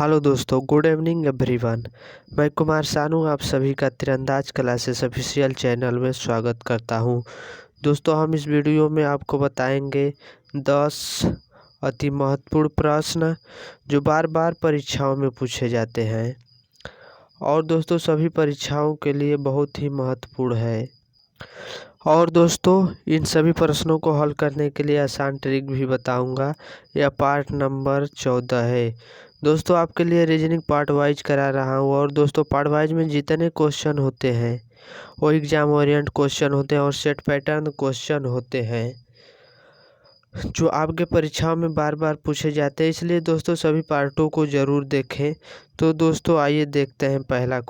Hello दोस्तों, good evening everyone. मैं कुमार सानू आप सभी का तीरंदाज क्लासेस ऑफिशियल चैनल में स्वागत करता हूं। दोस्तों, हम इस वीडियो में आपको बताएंगे 10 अति महत्वपूर्ण प्रश्न जो बार बार परीक्षाओं में पूछे जाते हैं और दोस्तों सभी परीक्षाओं के लिए बहुत ही महत्वपूर्ण है। और दोस्तों, इन सभी प्रश्नों को हल करने के लिए आसान ट्रिक भी बताऊंगा। यह पार्ट नंबर 14 है। दोस्तों, आपके लिए रीजनिंग पार्ट वाइज करा रहा हूँ और दोस्तों पार्ट वाइज में जितने क्वेश्चन होते हैं वो एग्जाम ओरिएंट क्वेश्चन होते हैं और सेट पैटर्न क्वेश्चन होते हैं जो आपके परीक्षाओं में बार बार पूछे जाते हैं। इसलिए दोस्तों सभी पार्टों को ज़रूर देखें। तो दोस्तों आइए देखते हैं पहला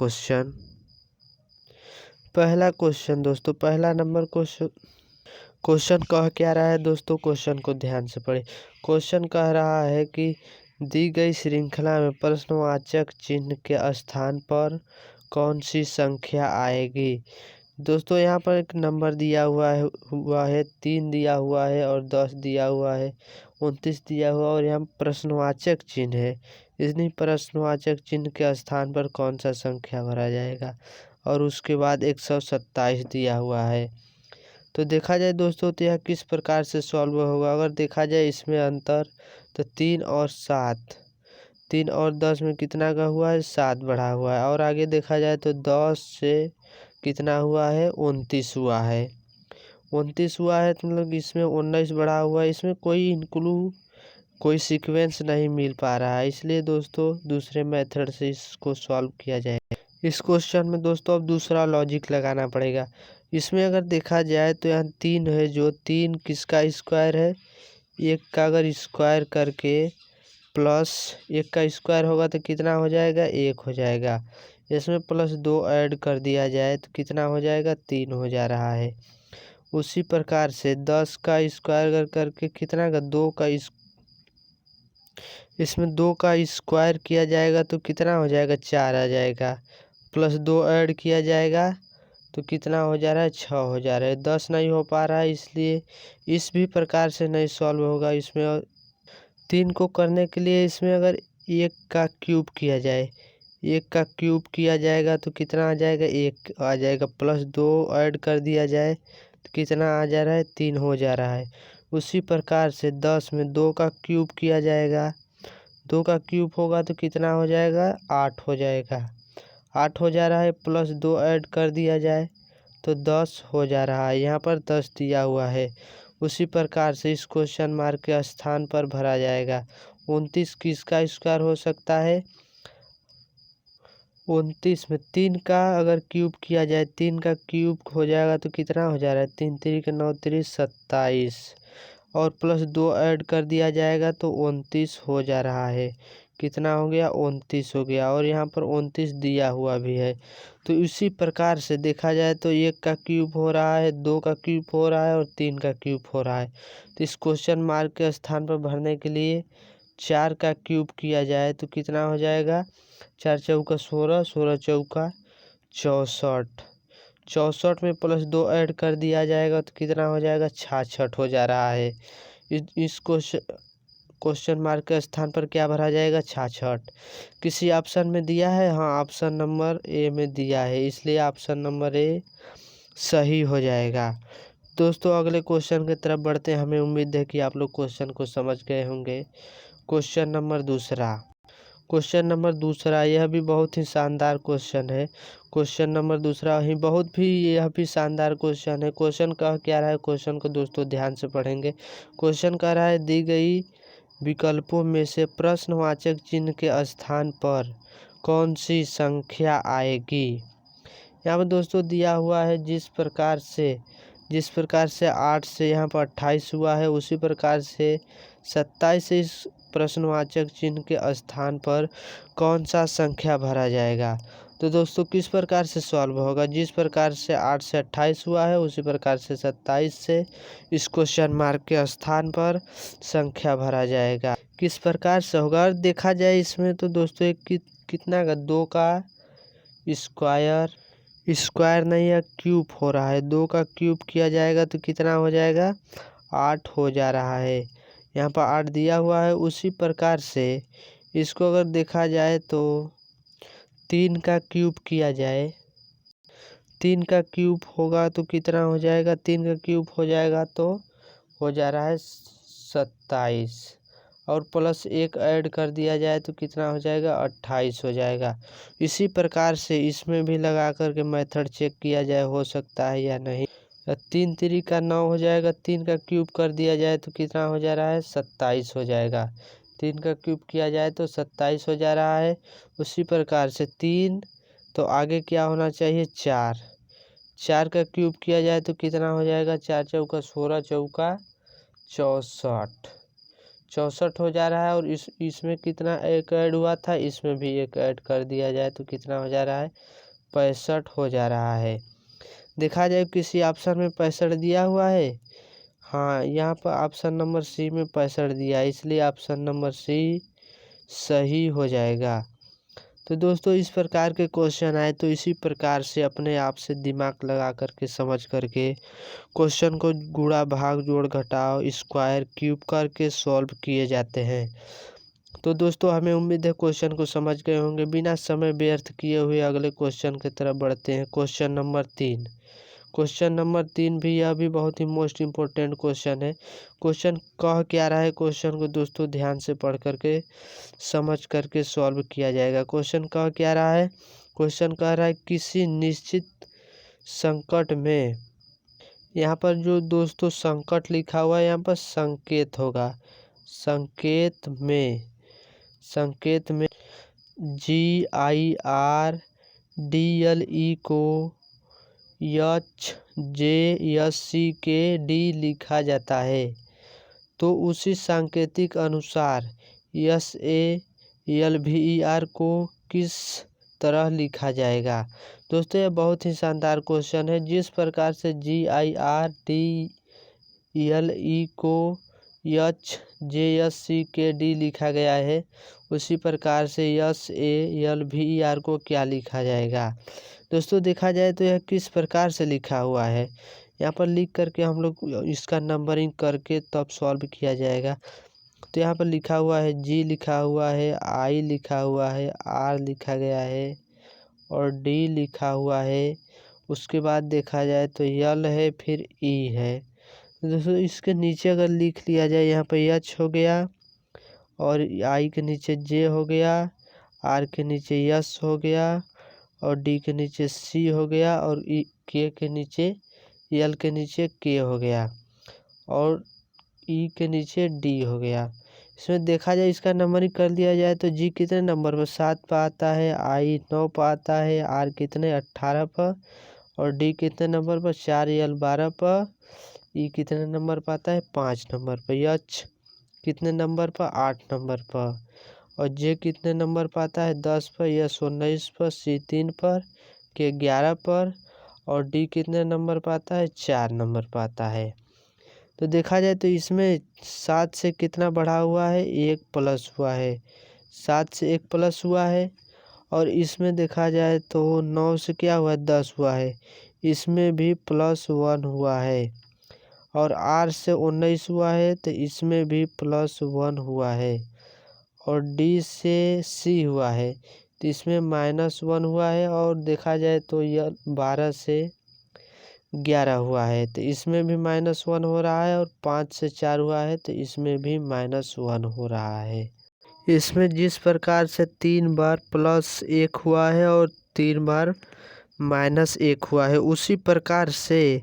क्वेश्चन दोस्तों, पहला नंबर क्वेश्चन कह क्या रहा है दोस्तों, क्वेश्चन को ध्यान से पढ़ें। क्वेश्चन कह रहा है कि दी गई श्रृंखला में प्रश्नवाचक चिन्ह के स्थान पर कौन सी संख्या आएगी। दोस्तों यहाँ पर एक नंबर दिया हुआ है 3 दिया हुआ है और 10 दिया हुआ है, 29 दिया हुआ और यहाँ प्रश्नवाचक चिन्ह है। इसलिए प्रश्नवाचक चिन्ह के स्थान पर कौन सा संख्या भरा जाएगा और उसके बाद 127 दिया हुआ है। तो देखा जाए दोस्तों तो यह किस प्रकार से सॉल्व होगा। अगर देखा जाए इसमें अंतर तो 3 और 7, 3 और 10 में कितना का हुआ है, 7 बढ़ा हुआ है। और आगे देखा जाए तो 10 से कितना हुआ है, 29 हुआ है। 29 हुआ है तो मतलब इसमें 19 बढ़ा हुआ है। इसमें कोई सीक्वेंस नहीं मिल पा रहा है, इसलिए दोस्तों दूसरे मेथड से इसको सॉल्व किया जाए। इस क्वेश्चन में दोस्तों अब दूसरा लॉजिक लगाना पड़ेगा। इसमें अगर देखा जाए तो यहाँ 3 है, जो 3 किसका स्क्वायर है, 1 का अगर स्क्वायर करके प्लस 1 का स्क्वायर होगा तो कितना हो जाएगा, 1 हो जाएगा। इसमें प्लस 2 ऐड कर दिया जाए तो कितना हो जाएगा, 3 हो जा रहा है। उसी प्रकार से 10 का स्क्वायर करके कितना का 2 का इसमें 2 का स्क्वायर किया जाएगा तो कितना हो जाएगा, 4 आ जाएगा। प्लस 2 ऐड किया जाएगा तो कितना हो जा रहा है, 6 हो जा रहा है। 10 नहीं हो पा रहा है, इसलिए इस भी प्रकार से नहीं सॉल्व होगा। इसमें 3 को करने के लिए इसमें अगर 1 का क्यूब किया जाए, 1 का क्यूब किया जाएगा तो कितना आ जाएगा, 1 आ जाएगा। प्लस 2 ऐड कर दिया जाए तो कितना आ जा रहा है, 3 हो जा रहा है। उसी प्रकार से 10 में 2 का क्यूब किया जाएगा, 2 का क्यूब होगा तो कितना हो जाएगा, 8 हो जाएगा। 8 हो जा रहा है। प्लस 2 ऐड कर दिया जाए तो 10 हो जा रहा है। यहाँ पर 10 दिया हुआ है। उसी प्रकार से इस क्वेश्चन मार्क के स्थान पर भरा जाएगा। 29 किसका स्क्वायर हो सकता है, 29 में 3 का अगर क्यूब किया जाए, 3 का क्यूब हो जाएगा तो कितना हो जा रहा है, 3 3 के 9 3 27 और प्लस 2 ऐड कर दिया जाएगा तो 29 हो जा रहा है। कितना हो गया, 29 हो गया। और यहाँ पर 29 दिया हुआ भी है। तो इसी प्रकार से देखा जाए तो 1 का क्यूब हो रहा है, 2 का क्यूब हो रहा है और 3 का क्यूब हो रहा है। तो इस क्वेश्चन मार्क के स्थान पर भरने के लिए 4 का क्यूब किया जाए तो कितना हो जाएगा, 4 चौका 16, 16 चौका 64, 64 में प्लस 2 ऐड कर दिया जाएगा तो कितना हो जाएगा, 66 हो जा रहा है। इस क्वेश्चन मार्क के स्थान पर क्या भरा जाएगा, 66। किसी ऑप्शन में दिया है, हाँ ऑप्शन नंबर ए में दिया है, इसलिए ऑप्शन नंबर ए सही हो जाएगा। दोस्तों अगले क्वेश्चन की तरफ बढ़ते हैं। हमें उम्मीद है कि आप लोग क्वेश्चन को समझ गए होंगे। क्वेश्चन नंबर दूसरा यह भी बहुत ही शानदार क्वेश्चन है। क्वेश्चन नंबर दूसरा यह भी शानदार क्वेश्चन है। क्वेश्चन कह क्या रहा है, क्वेश्चन को दोस्तों ध्यान से पढ़ेंगे। क्वेश्चन कह रहा है दी गई विकल्पों में से प्रश्नवाचक चिन्ह के स्थान पर कौन सी संख्या आएगी। यहाँ पर दोस्तों दिया हुआ है जिस प्रकार से 8 से यहाँ पर 28 हुआ है, उसी प्रकार से 27 से इस प्रश्नवाचक चिन्ह के स्थान पर कौन सा संख्या भरा जाएगा। तो दोस्तों किस प्रकार से सॉल्व होगा, जिस प्रकार से 8 से 28 हुआ है उसी प्रकार से 27 से इस क्वेश्चन मार्क के स्थान पर संख्या भरा जाएगा। किस प्रकार से होगा, और देखा जाए इसमें तो दोस्तों एक कितना का 2 का स्क्वायर नहीं है, क्यूब हो रहा है। 2 का क्यूब किया जाएगा तो कितना हो जाएगा, 8 हो जा रहा है। यहाँ पर 8 दिया हुआ है। उसी प्रकार से इसको अगर देखा जाए तो 3 का क्यूब किया जाए, 3 का क्यूब होगा तो कितना हो जाएगा, 3 का क्यूब हो जाएगा तो हो जा रहा है 27, और प्लस 1 ऐड कर दिया जाए तो कितना हो जाएगा, 28 हो जाएगा। इसी प्रकार से इसमें भी लगा करके मेथड चेक किया जाए हो सकता है या नहीं। 3 3 का 9 हो जाएगा, 3 का क्यूब कर दिया जाए तो कितना हो जा रहा है, 27 हो जाएगा। 3 का क्यूब किया जाए तो 27 हो जा रहा है। उसी प्रकार से 3 तो आगे क्या होना चाहिए, 4, 4 का क्यूब किया जाए तो कितना हो जाएगा, 4 चौका 16 चौका 64, 64 हो जा रहा है। और इसमें कितना एक ऐड हुआ था, इसमें भी एक ऐड कर दिया जाए तो कितना हो जा रहा है, 65 हो जा रहा है। देखा जाए किसी ऑप्शन में 65 दिया हुआ है, हाँ यहाँ पर ऑप्शन नंबर सी में 65 दिया है, इसलिए ऑप्शन नंबर सी सही हो जाएगा। तो दोस्तों इस प्रकार के क्वेश्चन आए तो इसी प्रकार से अपने आप से दिमाग लगा करके समझ करके क्वेश्चन को गुणा भाग जोड़ घटाव स्क्वायर क्यूब करके सॉल्व किए जाते हैं। तो दोस्तों हमें उम्मीद है क्वेश्चन को समझ गए होंगे। बिना समय व्यर्थ किए हुए अगले क्वेश्चन की तरफ बढ़ते हैं। क्वेश्चन नंबर 3, क्वेश्चन नंबर 3 भी यह भी बहुत ही मोस्ट इम्पोर्टेंट क्वेश्चन है। क्वेश्चन कह क्या रहा है, क्वेश्चन को दोस्तों ध्यान से पढ़ करके समझ करके सॉल्व किया जाएगा। क्वेश्चन कह क्या रहा है, क्वेश्चन कह रहा है किसी निश्चित संकट में, यहाँ पर जो दोस्तों संकट लिखा हुआ है यहाँ पर संकेत होगा, संकेत में, संकेत में GIRDLE को HJSCKD लिखा जाता है, तो उसी सांकेतिक अनुसार SALVER को किस तरह लिखा जाएगा। दोस्तों यह बहुत ही शानदार क्वेश्चन है। जिस प्रकार से GIRDLE को HJSCKD लिखा गया है, उसी प्रकार से SALVER को क्या लिखा जाएगा। दोस्तों देखा जाए तो यह किस प्रकार से लिखा हुआ है, यहाँ पर लिख करके हम लोग इसका नंबरिंग करके तब सॉल्व किया जाएगा। तो यहाँ पर लिखा हुआ है G लिखा हुआ है, I लिखा हुआ है, R लिखा गया है और D लिखा हुआ है। उसके बाद देखा जाए तो L है, फिर E है। दोस्तों इसके नीचे अगर लिख लिया जाए, यहाँ पर H हो गया और I के नीचे J हो गया, R के नीचे S हो गया और D के नीचे C हो गया और K के नीचे L के नीचे K हो गया और E के नीचे D हो गया। इसमें देखा जाए इसका नंबरिंग कर दिया जाए तो G कितने नंबर पर 7 पर आता है, I 9 पर आता है, R कितने 18 पर और D कितने नंबर पर 4, L 12 पर, E कितने नंबर पर आता है 5 नंबर पर, H कितने नंबर पर 8 नंबर पर और J कितने नंबर पर आता है 10 पर, S 19 पर, C 3 पर, K 11 पर और D कितने नंबर पर आता है 4 नंबर पर आता है। तो देखा जाए तो इसमें 7 से कितना बढ़ा हुआ है, 1 प्लस हुआ है, 7 से 1 प्लस हुआ है। और इसमें देखा जाए तो 9 से क्या हुआ है 10 हुआ है, इसमें भी +1 हुआ है। और R से 19 हुआ है तो इसमें भी +1 हुआ है। और D से C हुआ है तो इसमें -1 हुआ है। और देखा जाए तो यह 12 से 11 हुआ है तो इसमें भी -1 हो रहा है। और 5 से 4 हुआ है तो इसमें भी -1 हो रहा है। इसमें जिस प्रकार से 3 बार +1 हुआ है और 3 बार -1 हुआ है, उसी प्रकार से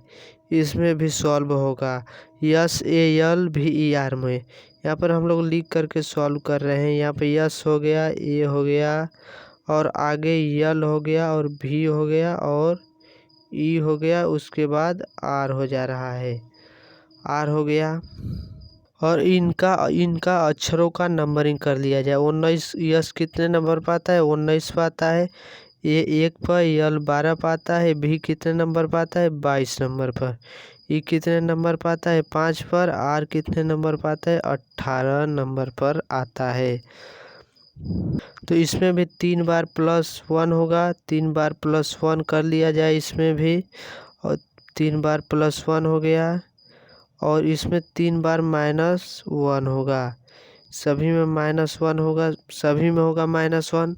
इसमें भी सॉल्व होगा SALVER में। यहाँ पर हम लोग लिख करके सॉल्व कर रहे हैं। यहाँ पे S हो गया, A हो गया और आगे L हो गया और V हो गया और E हो गया, उसके बाद R हो जा रहा है, R हो गया। और इनका अक्षरों का नंबरिंग कर लिया जाए। 19 यस कितने नंबर पर आता है 19 पर आता है, ए 1 पर, L 12 पर आता है, B कितने नंबर पर आता है 22 नंबर पर, E कितने नंबर पर आता है 5 पर, R कितने नंबर पर आता है 18 नंबर पर आता है। तो इसमें भी 3 बार +1 होगा, 3 बार +1 कर लिया जाए इसमें भी और 3 बार +1 हो गया और इसमें 3 बार -1 होगा। सभी में -1 होगा, सभी में होगा -1।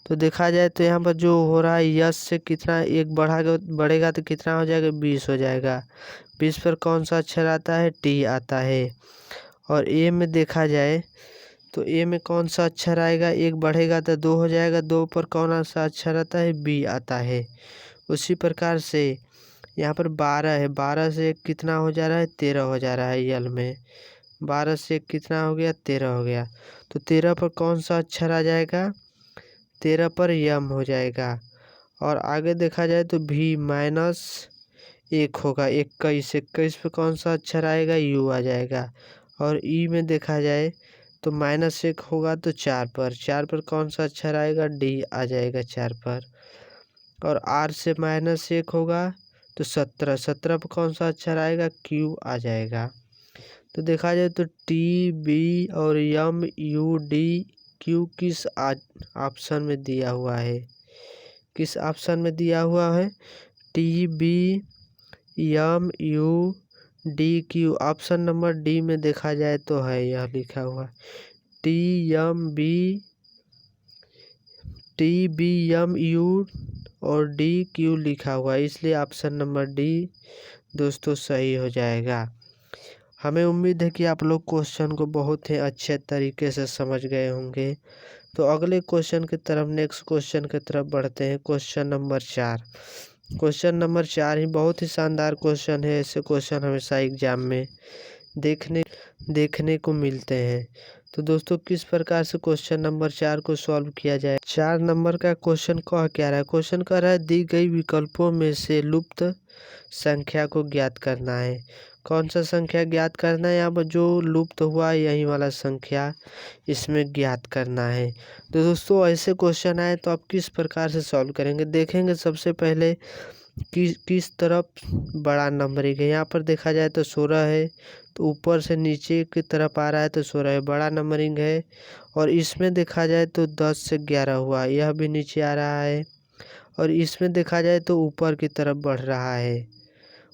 तो देखा जाए तो यहाँ पर जो हो रहा है यस से कितना एक बढ़ेगा तो कितना हो जाएगा, 20 हो जाएगा। 20 पर कौन सा अक्षर आता है, टी आता है। और ए में देखा जाए तो ए में कौन सा अक्षर आएगा, एक बढ़ेगा तो 2 हो जाएगा, 2 पर कौन सा अक्षर आता है, बी आता है। उसी प्रकार से यहाँ पर 12 है, 12 से एक कितना हो जा रहा है, 13 हो जा रहा है यल में। 12 से एक कितना हो गया, 13 हो गया। तो 13 पर कौन सा अक्षर आ जाएगा, 13 पर यम हो जाएगा। और आगे देखा जाए तो भी -1 होगा, 21, 21 पे कौन सा अक्षर आएगा, यू आ जाएगा। और ई में देखा जाए तो -1 होगा तो 4 पर कौन सा अक्षर आएगा, डी आ जाएगा 4 पर। और आर से -1 होगा तो 17 पर कौन सा अक्षर आएगा, क्यू आ जाएगा। तो देखा जाए तो टी, बी और यम, यू, डी, क्यू किस ऑप्शन में दिया हुआ है, किस ऑप्शन में दिया हुआ है, T, B, M, U, D, Q. Option number D में देखा जाए तो है यह लिखा हुआ टी, बी, यम, यू और डी, क्यू लिखा हुआ है, इसलिए ऑप्शन नंबर डी दोस्तों सही हो जाएगा। हमें उम्मीद है कि आप लोग क्वेश्चन को बहुत ही अच्छे तरीके से समझ गए होंगे। तो अगले क्वेश्चन की तरफ, नेक्स्ट क्वेश्चन की तरफ बढ़ते हैं। Question number 4। क्वेश्चन नंबर 4 ही बहुत ही शानदार क्वेश्चन है। ऐसे क्वेश्चन हमेशा एग्जाम में देखने को मिलते हैं। तो दोस्तों किस प्रकार से क्वेश्चन नंबर 4 को सॉल्व किया जाए। 4 नंबर का क्वेश्चन कह क्या रहा है, क्वेश्चन कह रहा है दी गई विकल्पों में से लुप्त संख्या को ज्ञात करना है। कौन सा संख्या ज्ञात करना है, यहाँ पर जो लुप्त हुआ यही वाला संख्या इसमें ज्ञात करना है। तो दोस्तों ऐसे क्वेश्चन आए तो आप किस प्रकार से सॉल्व करेंगे, देखेंगे सबसे पहले किस तरफ बड़ा नंबरिंग है। यहाँ पर देखा जाए तो 16 है, तो ऊपर से नीचे की तरफ आ रहा है तो 16 है, बड़ा नंबरिंग है। और इसमें देखा जाए तो 10 से 11 हुआ, यह भी नीचे आ रहा है। और इसमें देखा जाए तो ऊपर की तरफ बढ़ रहा है,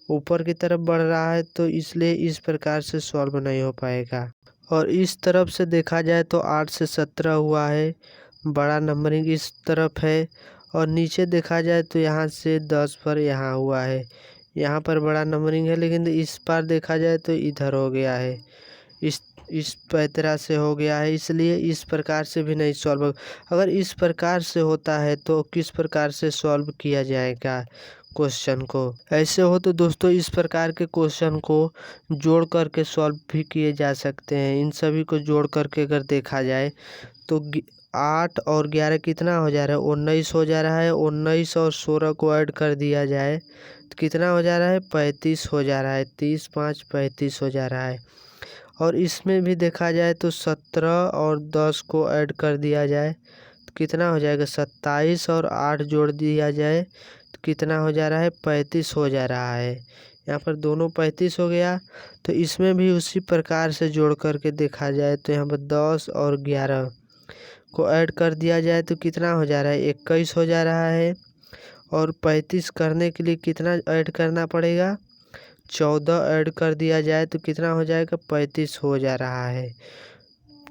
ऊपर की तरफ बढ़ रहा है, तो इसलिए इस प्रकार से सॉल्व नहीं हो पाएगा। और इस तरफ से देखा जाए तो 8 से 17 हुआ है, बड़ा नंबरिंग इस तरफ है। और नीचे देखा जाए तो यहाँ से 10 पर यहाँ हुआ है, यहाँ पर बड़ा नंबरिंग है, लेकिन इस बार देखा जाए तो इधर हो गया है, इस तरह से हो गया है, इसलिए इस प्रकार से भी नहीं सॉल्व। अगर इस प्रकार से होता है तो किस प्रकार से सॉल्व किया जाएगा क्वेश्चन को। ऐसे हो तो दोस्तों इस प्रकार के क्वेश्चन को जोड़ करके सॉल्व भी किए जा सकते हैं। इन सभी को जोड़ करके अगर देखा जाए तो 8 और 11 कितना हो जा रहा है, 19 हो जा रहा है। 19 और 16 को ऐड कर दिया जाए तो कितना हो जा रहा है, 35 हो जा रहा है। 30 5 35 हो जा रहा है। और इसमें भी देखा जाए तो 17 और 10 को ऐड कर दिया जाए तो कितना हो जाएगा, 27 और 8 जोड़ दिया जाए तो कितना हो जा रहा है, 35 हो जा रहा है। यहाँ पर दोनों 35 हो गया। तो इसमें भी उसी प्रकार से जोड़ करके देखा जाए तो यहाँ पर 10 और 11 को ऐड कर दिया जाए तो कितना हो जा रहा है, 21 हो जा रहा है। और 35 करने के लिए कितना ऐड करना पड़ेगा, 14 ऐड कर दिया जाए तो कितना हो जाएगा, 35 हो जा रहा है।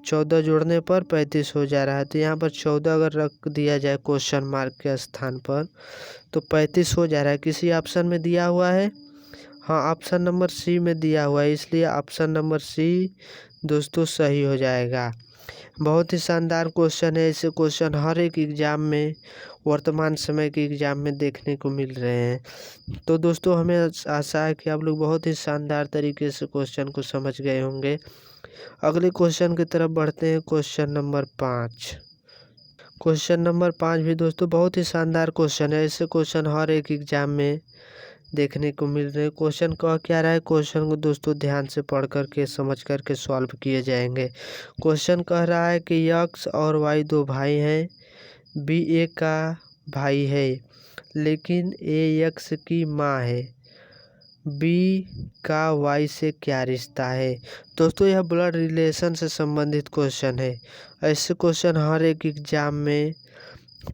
14 जोड़ने पर 35 हो जा रहा है। तो यहाँ पर 14 अगर रख दिया जाए क्वेश्चन मार्क के स्थान पर तो 35 हो जा रहा है। किसी ऑप्शन में दिया हुआ है, हाँ ऑप्शन नंबर सी में दिया हुआ है, इसलिए ऑप्शन नंबर सी दोस्तों सही हो जाएगा। बहुत ही शानदार क्वेश्चन है। ऐसे क्वेश्चन हर एक एग्ज़ाम में, वर्तमान समय के एग्ज़ाम में देखने को मिल रहे हैं। तो दोस्तों हमें आशा है कि आप लोग बहुत ही शानदार तरीके से क्वेश्चन को समझ गए होंगे। अगले क्वेश्चन की तरफ बढ़ते हैं। Question number 5। क्वेश्चन नंबर 5 भी दोस्तों बहुत ही शानदार क्वेश्चन है। ऐसे क्वेश्चन हर एक एग्ज़ाम में देखने को मिल रहे हैं। क्वेश्चन कह क्या रहा है, क्वेश्चन को दोस्तों ध्यान से पढ़ करके समझ करके सॉल्व किए जाएंगे। क्वेश्चन कह रहा है कि एक्स और वाई 2 भाई हैं, बी ए का भाई है लेकिन ए एक्स की माँ है, बी का वाई से क्या रिश्ता है। दोस्तों यह ब्लड रिलेशन से संबंधित क्वेश्चन है। ऐसे क्वेश्चन हर एक एग्जाम में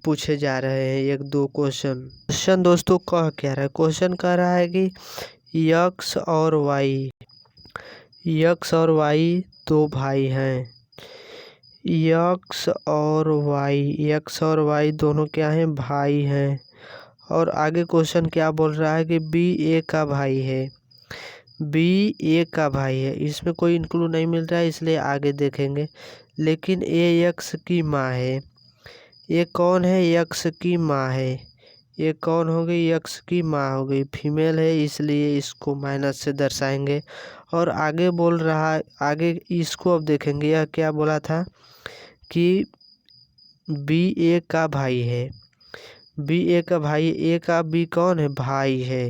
पूछे जा रहे हैं, 1-2 क्वेश्चन दोस्तों कह क्या रहा है, क्वेश्चन कह रहा है कि यक्स और वाई 2 भाई हैं, यक्स और वाई दोनों क्या हैं, भाई हैं। और आगे क्वेश्चन क्या बोल रहा है कि बी ए का भाई है, बी ए का भाई है। इसमें कोई इंक्लूड नहीं मिल रहा है इसलिए आगे देखेंगे। लेकिन ए यक्स की माँ है। ये कौन है, यक्स की माँ है। ये कौन हो गई, यक्स की माँ हो गई, फीमेल है इसलिए इसको माइनस से दर्शाएंगे। और आगे बोल रहा है, आगे इसको अब देखेंगे। यह क्या बोला था कि बी ए का भाई है, बी ए का भाई, ए का बी कौन है, भाई है।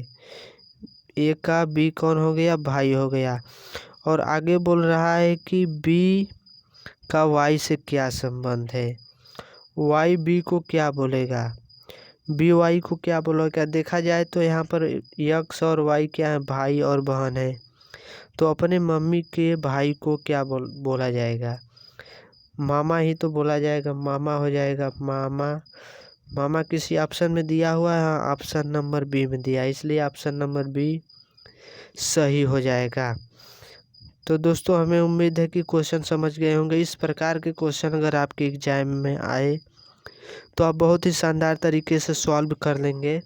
ए का बी कौन हो गया, भाई हो गया। और आगे बोल रहा है कि बी का वाई से क्या संबंध है, वाई बी को क्या बोलेगा, बी वाई को क्या बोलेगा। देखा जाए तो यहाँ पर यक्स और वाई क्या है, भाई और बहन है। तो अपने मम्मी के भाई को क्या बोला जाएगा, मामा ही तो बोला जाएगा, मामा हो जाएगा, मामा। मामा किसी ऑप्शन में दिया हुआ है, हाँ ऑप्शन नंबर बी में दिया, इसलिए ऑप्शन नंबर बी सही हो जाएगा। तो दोस्तों हमें उम्मीद है कि क्वेश्चन समझ गए होंगे। इस प्रकार के क्वेश्चन अगर आपके एग्जाम में आए तो आप बहुत ही शानदार तरीके से सॉल्व कर लेंगे।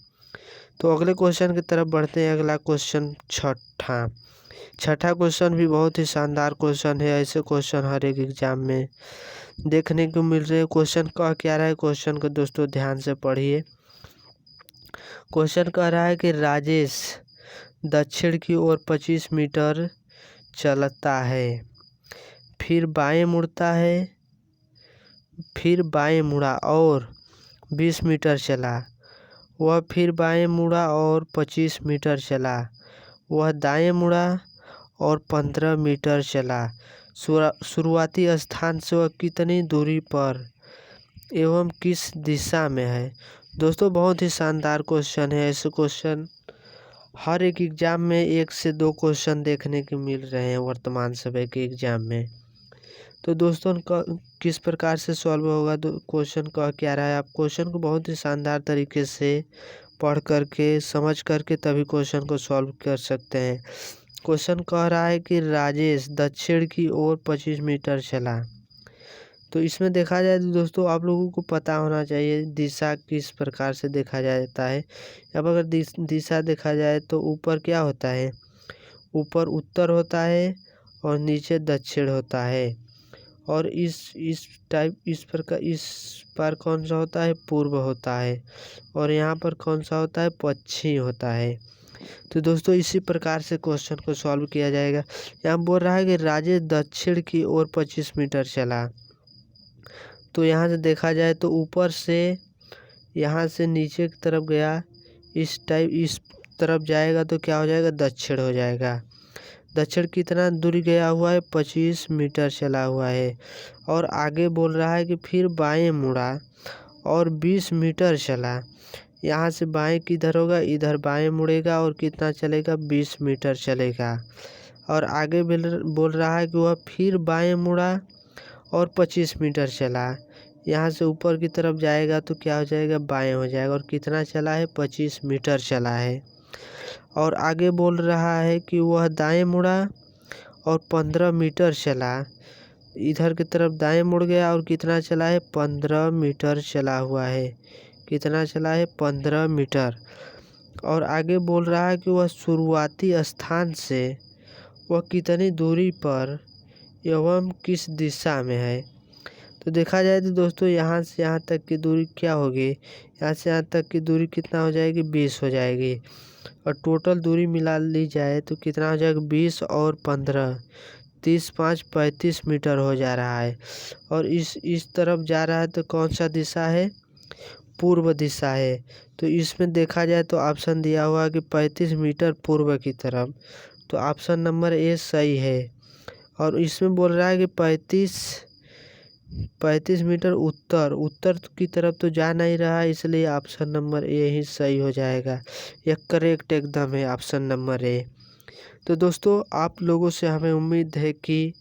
तो अगले क्वेश्चन की तरफ बढ़ते हैं। अगला क्वेश्चन छठा क्वेश्चन भी बहुत ही शानदार क्वेश्चन है। ऐसे क्वेश्चन हर एक एग्जाम में देखने को मिल रहे हैं। क्वेश्चन कह क्या रहा है, क्वेश्चन को दोस्तों ध्यान से पढ़िए। क्वेश्चन कह रहा है कि राजेश दक्षिण की ओर 25 मीटर चलता है, फिर बाएं मुड़ता है, फिर बाएं मुड़ा और 20 मीटर चला। वह फिर बाएं मुड़ा और 25 मीटर चला। वह दाएं मुड़ा और 15 मीटर चला। शुरुआती स्थान से वह कितनी दूरी पर एवं किस दिशा में है। दोस्तों बहुत ही शानदार क्वेश्चन है। ऐसे क्वेश्चन हर एक एग्जाम में 1 से 2 क्वेश्चन देखने को मिल रहे हैं वर्तमान समय के एग्जाम में। तो दोस्तों किस प्रकार से सॉल्व होगा, क्वेश्चन कह क्या रहा है, आप क्वेश्चन को बहुत ही शानदार तरीके से पढ़ करके समझ करके तभी क्वेश्चन को सॉल्व कर सकते हैं। क्वेश्चन कह रहा है कि राजेश दक्षिण की ओर 25 मीटर चला। तो इसमें देखा जाए तो दोस्तों आप लोगों को पता होना चाहिए दिशा किस प्रकार से देखा जाता है। अब अगर दिशा देखा जाए तो ऊपर क्या होता है, ऊपर उत्तर होता है और नीचे दक्षिण होता है। और इस प्रकार इस पर कौन सा होता है, पूर्व होता है। और यहाँ पर कौन सा होता है, पश्चिम होता है। तो दोस्तों इसी प्रकार से क्वेश्चन को सॉल्व किया जाएगा। यहाँ बोल रहा है कि राजेश दक्षिण की ओर 25 मीटर चला। तो यहाँ से देखा जाए तो ऊपर से यहाँ से नीचे की तरफ गया, इस तरफ जाएगा तो क्या हो जाएगा, दक्षिण हो जाएगा। दक्षिण कितना दूरी गया हुआ है, 25 मीटर चला हुआ है। और आगे बोल रहा है कि फिर बाएं मुड़ा और 20 मीटर चला। यहाँ से बाएं किधर होगा, इधर बाएं मुड़ेगा और कितना चलेगा, 20 मीटर चलेगा। और आगे बोल रहा है कि वह फिर बाएं मुड़ा और 25 मीटर चला। यहाँ से ऊपर की तरफ जाएगा तो क्या हो जाएगा, बाएं हो जाएगा। और कितना चला है, 25 मीटर चला है। और आगे बोल रहा है कि वह दाएं मुड़ा और 15 मीटर चला। इधर की तरफ दाएं मुड़ गया और कितना चला है, 15 मीटर चला हुआ है। कितना चला है, 15 मीटर। और आगे बोल रहा है कि वह शुरुआती स्थान से वह कितनी दूरी पर एवं किस दिशा में है। तो देखा जाए तो दोस्तों यहाँ से यहाँ तक की दूरी क्या होगी, यहाँ से यहाँ तक की दूरी कितना हो जाएगी, 20 हो जाएगी। और टोटल दूरी मिला ली जाए तो कितना हो जाएगा, 20 और 15, 30, 5, 35 मीटर हो जा रहा है। और इस तरफ जा रहा है तो कौन सा दिशा है, पूर्व दिशा है। तो इसमें देखा जाए तो ऑप्शन दिया हुआ है कि 35 मीटर पूर्व की तरफ। तो ऑप्शन नंबर ए सही है। और इसमें बोल रहा है कि 35 मीटर उत्तर की तरफ तो जा नहीं रहा है, इसलिए ऑप्शन नंबर ए ही सही हो जाएगा। यह करेक्ट एकदम है, ऑप्शन नंबर ए। तो दोस्तों आप लोगों से हमें उम्मीद है कि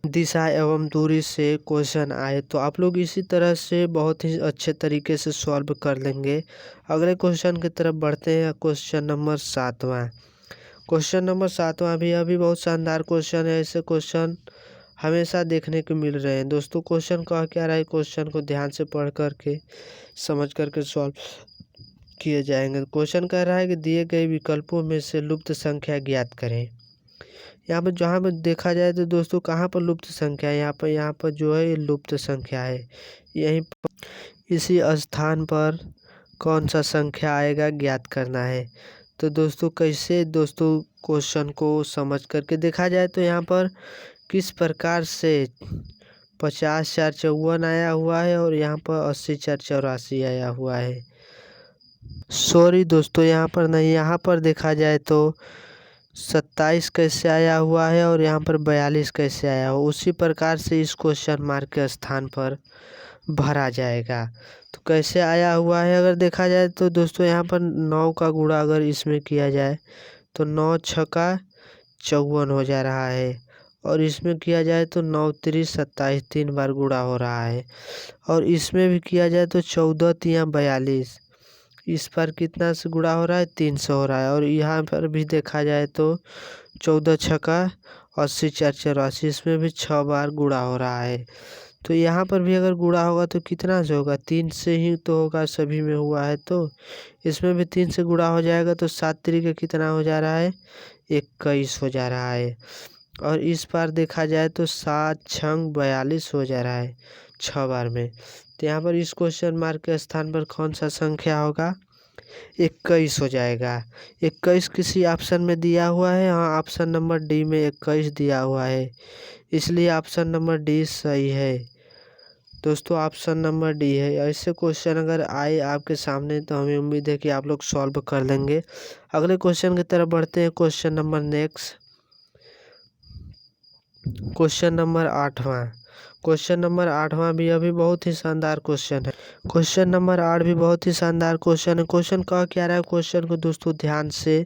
दिशा एवं दूरी से क्वेश्चन आए तो आप लोग इसी तरह से बहुत ही अच्छे तरीके से सॉल्व कर लेंगे। अगले क्वेश्चन की तरफ बढ़ते हैं। क्वेश्चन नंबर 7वां भी अभी बहुत शानदार क्वेश्चन है। ऐसे क्वेश्चन हमेशा देखने को मिल रहे हैं। दोस्तों क्वेश्चन कह क्या रहा है, क्वेश्चन को ध्यान से पढ़ करके समझ करके सॉल्व किए जाएंगे। क्वेश्चन कह रहा है कि दिए गए विकल्पों में से लुप्त संख्या ज्ञात करें। यहाँ पर जहाँ पर देखा जाए तो दोस्तों कहाँ पर लुप्त संख्या है, यहाँ पर जो है ये लुप्त संख्या है। यहीं पर इसी स्थान पर कौन सा संख्या आएगा ज्ञात करना है। तो दोस्तों कैसे दोस्तों क्वेश्चन को समझ करके देखा जाए तो यहाँ पर किस प्रकार से 50,454 आया हुआ है और यहाँ पर 80,484 आया हुआ है। सॉरी दोस्तों यहाँ पर नहीं, यहाँ पर देखा जाए तो 27 कैसे आया हुआ है और यहाँ पर 42 कैसे आया हो, उसी प्रकार से इस क्वेश्चन मार्क के स्थान पर भरा जाएगा। तो कैसे आया हुआ है अगर देखा जाए तो दोस्तों यहाँ पर 9 का गुणा अगर इसमें किया जाए तो 9 छक्का 54 हो जा रहा है और इसमें किया जाए तो 9 3 27 3 बार गुणा हो रहा है और इसमें भी किया जाए तो 14 3 42, इस पर कितना से गुणा हो रहा है 300 हो रहा है और यहाँ पर भी देखा जाए तो 14 छक्का 80,484, इसमें भी 6 बार गुणा हो रहा है। तो यहाँ पर भी अगर गुणा होगा तो कितना से होगा, 3 से ही तो होगा, सभी में हुआ है तो इसमें भी 3 से गुणा हो जाएगा तो 7 तरीके कितना हो जा रहा है 21 हो जा रहा है और इस बार देखा जाए तो 7 छंग 42 हो जा रहा है 6 बार में। तो यहाँ पर इस क्वेश्चन मार्क के स्थान पर कौन सा संख्या होगा 21 हो जाएगा। 21 किसी ऑप्शन में दिया हुआ है, हाँ ऑप्शन नंबर डी में 21 दिया हुआ है, इसलिए ऑप्शन नंबर डी सही है। दोस्तों ऑप्शन नंबर डी है। ऐसे क्वेश्चन अगर आए आपके सामने तो हमें उम्मीद है कि आप लोग सॉल्व कर लेंगे। अगले क्वेश्चन की तरफ बढ़ते हैं। Question number next, question number 8वां। क्वेश्चन नंबर 8वां भी अभी बहुत ही शानदार क्वेश्चन है। क्वेश्चन नंबर 8 भी बहुत ही शानदार क्वेश्चन है। क्वेश्चन कह क्या रहा है, क्वेश्चन को दोस्तों ध्यान से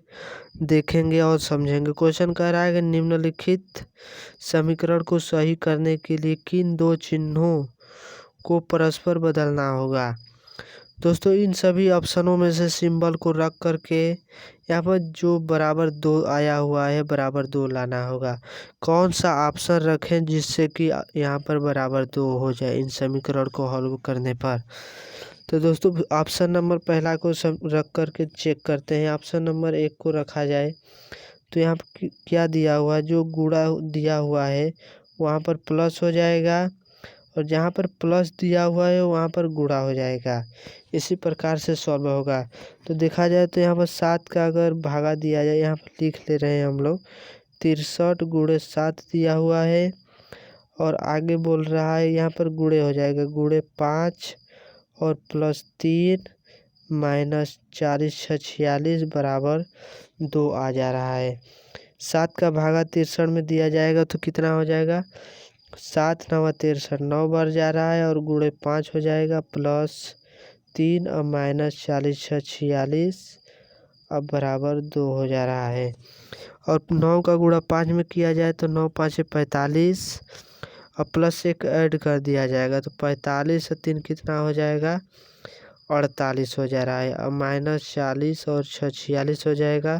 देखेंगे और समझेंगे। क्वेश्चन कह रहा है कि निम्नलिखित समीकरण को सही करने के लिए किन दो चिन्हों को परस्पर बदलना होगा। दोस्तों इन सभी ऑप्शनों में से सिंबल को रख करके यहाँ पर जो बराबर 2 आया हुआ है बराबर 2 लाना होगा। कौन सा ऑप्शन रखें जिससे कि यहाँ पर बराबर 2 हो जाए इन समीकरण को हल करने पर। तो दोस्तों ऑप्शन नंबर पहला को रख करके चेक करते हैं। ऑप्शन नंबर 1 को रखा जाए तो यहाँ पर क्या दिया हुआ है, जो गुणा दिया हुआ है वहाँ पर प्लस हो जाएगा और जहाँ पर प्लस दिया हुआ है वहाँ पर गुणा हो जाएगा। इसी प्रकार से सॉल्व होगा। तो देखा जाए तो यहाँ पर 7 का अगर भागा दिया जाए, यहाँ पर लिख ले रहे हैं हम लोग 63 गुणे 7 दिया हुआ है और आगे बोल रहा है यहाँ पर गुणे हो जाएगा, गुणे 5 और प्लस 3 माइनस 40 46 बराबर 2 आ जा रहा है। 7 का भागा 63 में दिया जाएगा तो कितना हो जाएगा, 7 9 63, 9 बार जा रहा है और गुणे 5 हो जाएगा प्लस 3 और माइनस 40 46 अब बराबर 2 हो जा रहा है। और 9 का गुणा 5 में किया जाए तो 9 5 45 और प्लस 1 ऐड कर दिया जाएगा तो 45 और 3 कितना हो जाएगा 48 हो जा रहा है। अब माइनस 40 और 46 हो जाएगा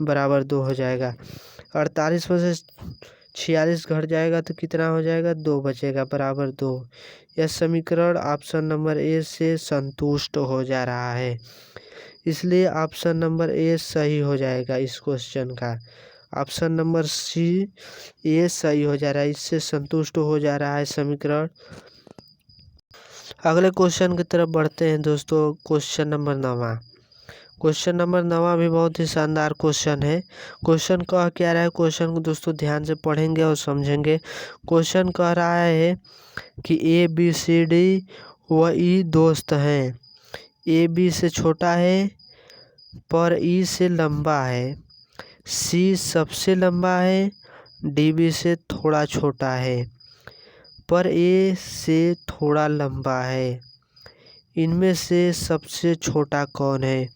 बराबर 2 हो जाएगा। 48 में से 46 घट जाएगा तो कितना हो जाएगा 2 बचेगा बराबर 2। यह समीकरण ऑप्शन नंबर ए से संतुष्ट हो जा रहा है, इसलिए ऑप्शन नंबर ए सही हो जाएगा इस क्वेश्चन का। ऑप्शन नंबर सी ए सही हो जा रहा है, इससे संतुष्ट हो जा रहा है समीकरण। अगले क्वेश्चन की तरफ बढ़ते हैं दोस्तों। क्वेश्चन नंबर 9वां। क्वेश्चन नंबर 9वां भी बहुत ही शानदार क्वेश्चन है। क्वेश्चन कह क्या रहा है, क्वेश्चन को दोस्तों ध्यान से पढ़ेंगे और समझेंगे। क्वेश्चन कह रहा है कि ए बी सी डी व ई दोस्त हैं। ए बी से छोटा है पर ई से लंबा है, सी सबसे लंबा है, डी बी से थोड़ा छोटा है पर ए से थोड़ा लंबा है, इनमें से सबसे छोटा कौन है।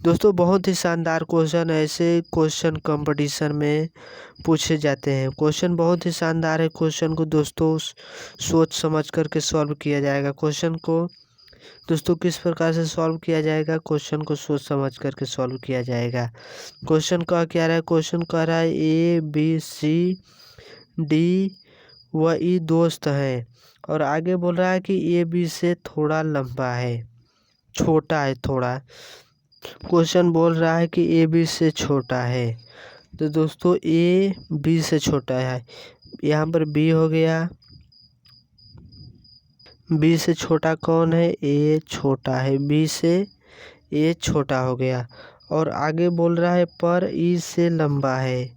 दोस्तों बहुत ही शानदार क्वेश्चन, ऐसे क्वेश्चन कंपटीशन में पूछे जाते हैं। क्वेश्चन बहुत ही शानदार है। क्वेश्चन को दोस्तों सोच समझ करके सॉल्व किया जाएगा। क्वेश्चन को दोस्तों किस प्रकार से सॉल्व किया जाएगा, क्वेश्चन को सोच समझ करके सॉल्व किया जाएगा। क्वेश्चन कह क्या रहा है, क्वेश्चन कह रहा है ए बी सी डी वह ई दोस्त हैं। और आगे बोल रहा है कि ए बी से थोड़ा लंबा है, छोटा है थोड़ा। क्वेश्चन बोल रहा है कि ए बी से छोटा है, तो दोस्तों ए बी से छोटा है। यहाँ पर बी हो गया, बी से छोटा कौन है? ए छोटा है, बी से ए छोटा हो गया। और आगे बोल रहा है पर ई से लंबा है,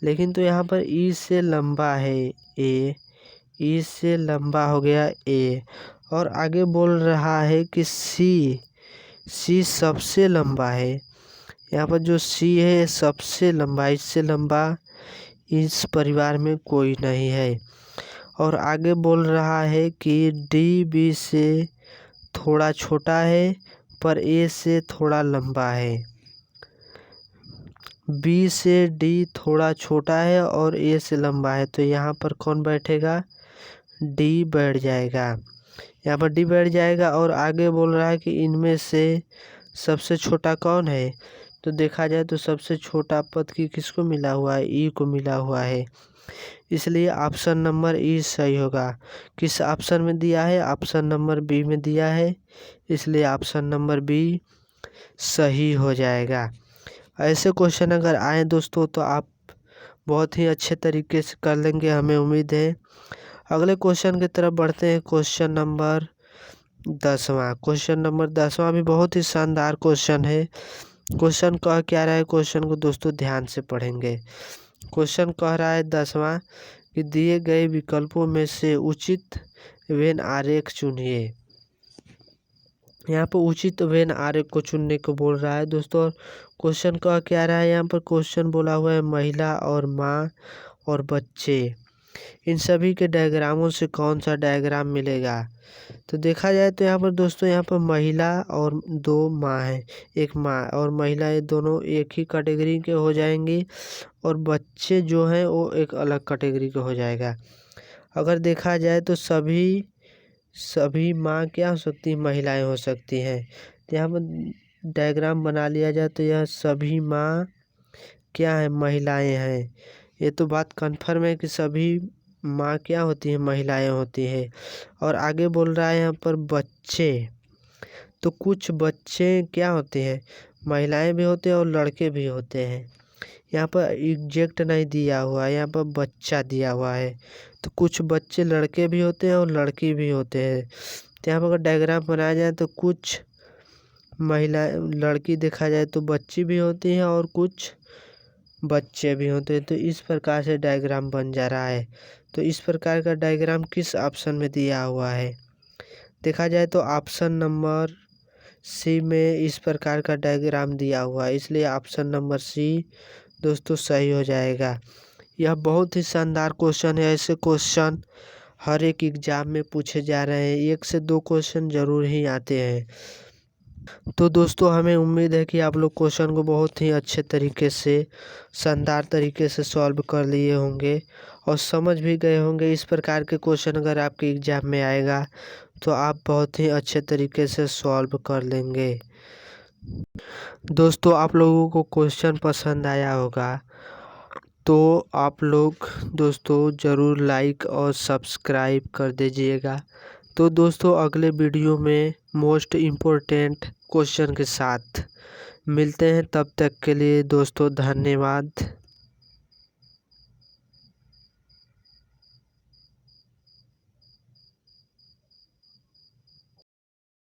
लेकिन तो यहाँ पर ई से लंबा है ए, ई से लंबा हो गया ए। और आगे बोल रहा है कि सी सबसे लंबा है। यहाँ पर जो सी है सबसे लंबा, इससे लंबा इस परिवार में कोई नहीं है। और आगे बोल रहा है कि डी बी से थोड़ा छोटा है पर ए से थोड़ा लंबा है। बी से डी थोड़ा छोटा है और ए से लंबा है, तो यहाँ पर कौन बैठेगा? डी बैठ जाएगा। यहाँ पर डी बैठ जाएगा। और आगे बोल रहा है कि इनमें से सबसे छोटा कौन है? तो देखा जाए तो सबसे छोटा पद किसको मिला हुआ है? ई को मिला हुआ है, इसलिए ऑप्शन नंबर ई सही होगा। किस ऑप्शन में दिया है? ऑप्शन नंबर बी में दिया है, इसलिए ऑप्शन नंबर बी सही हो जाएगा। ऐसे क्वेश्चन अगर आए दोस्तों तो आप बहुत ही अच्छे तरीके से कर लेंगे, हमें उम्मीद है। अगले क्वेश्चन की तरफ बढ़ते हैं। क्वेश्चन नंबर 10वां। क्वेश्चन नंबर 10वां भी बहुत ही शानदार क्वेश्चन है। क्वेश्चन कह क्या रहा है? क्वेश्चन को दोस्तों ध्यान से पढ़ेंगे। क्वेश्चन कह रहा है 10वां कि दिए गए विकल्पों में से उचित वेन आरेख चुनिए। यहाँ पर उचित वेन आरेख को चुनने को बोल रहा है दोस्तों। क्वेश्चन कह क्या रहा है? यहाँ पर क्वेश्चन बोला हुआ है महिला और माँ और बच्चे, इन सभी के डायग्रामों से कौन सा डायग्राम मिलेगा? तो देखा जाए तो यहाँ पर दोस्तों, यहाँ पर महिला और दो माँ है, एक माँ और महिला, ये दोनों एक ही कैटेगरी के हो जाएंगी और बच्चे जो हैं वो एक अलग कैटेगरी के हो जाएगा। अगर देखा जाए तो सभी माँ क्या हो सकती है? महिलाएं हो सकती हैं। तो यहाँ पर डायग्राम बना लिया जाए तो यह सभी माँ क्या है? महिलाएं हैं। ये तो बात कन्फर्म है कि सभी माँ क्या होती है? महिलाएं होती है। और आगे बोल रहा है यहाँ पर बच्चे, तो कुछ बच्चे क्या होते हैं? महिलाएं भी होते हैं और लड़के भी होते हैं। यहाँ पर एग्जैक्ट नहीं दिया हुआ है, यहाँ पर बच्चा दिया हुआ है, तो कुछ बच्चे लड़के भी होते हैं और लड़की भी होते हैं। तो यहाँ पर अगर डायग्राम बनाया जाए तो कुछ महिला लड़की देखा जाए तो बच्ची भी होती हैं और कुछ बच्चे भी होते हैं। तो इस प्रकार से डायग्राम बन जा रहा है। तो इस प्रकार का डायग्राम किस ऑप्शन में दिया हुआ है? देखा जाए तो ऑप्शन नंबर सी में इस प्रकार का डायग्राम दिया हुआ है, इसलिए ऑप्शन नंबर सी दोस्तों सही हो जाएगा। यह बहुत ही शानदार क्वेश्चन है। ऐसे क्वेश्चन हर एक एग्जाम में पूछे जा रहे हैं, 1 से 2 क्वेश्चन जरूर ही आते हैं। तो दोस्तों हमें उम्मीद है कि आप लोग क्वेश्चन को बहुत ही अच्छे तरीके से, शानदार तरीके से सॉल्व कर लिए होंगे और समझ भी गए होंगे। इस प्रकार के क्वेश्चन अगर आपके एग्जाम में आएगा तो आप बहुत ही अच्छे तरीके से सॉल्व कर लेंगे। दोस्तों आप लोगों को क्वेश्चन पसंद आया होगा तो आप लोग दोस्तों ज़रूर लाइक और सब्सक्राइब कर दीजिएगा। तो दोस्तों अगले वीडियो में मोस्ट इम्पोर्टेंट क्वेश्चन के साथ मिलते हैं, तब तक के लिए दोस्तों धन्यवाद।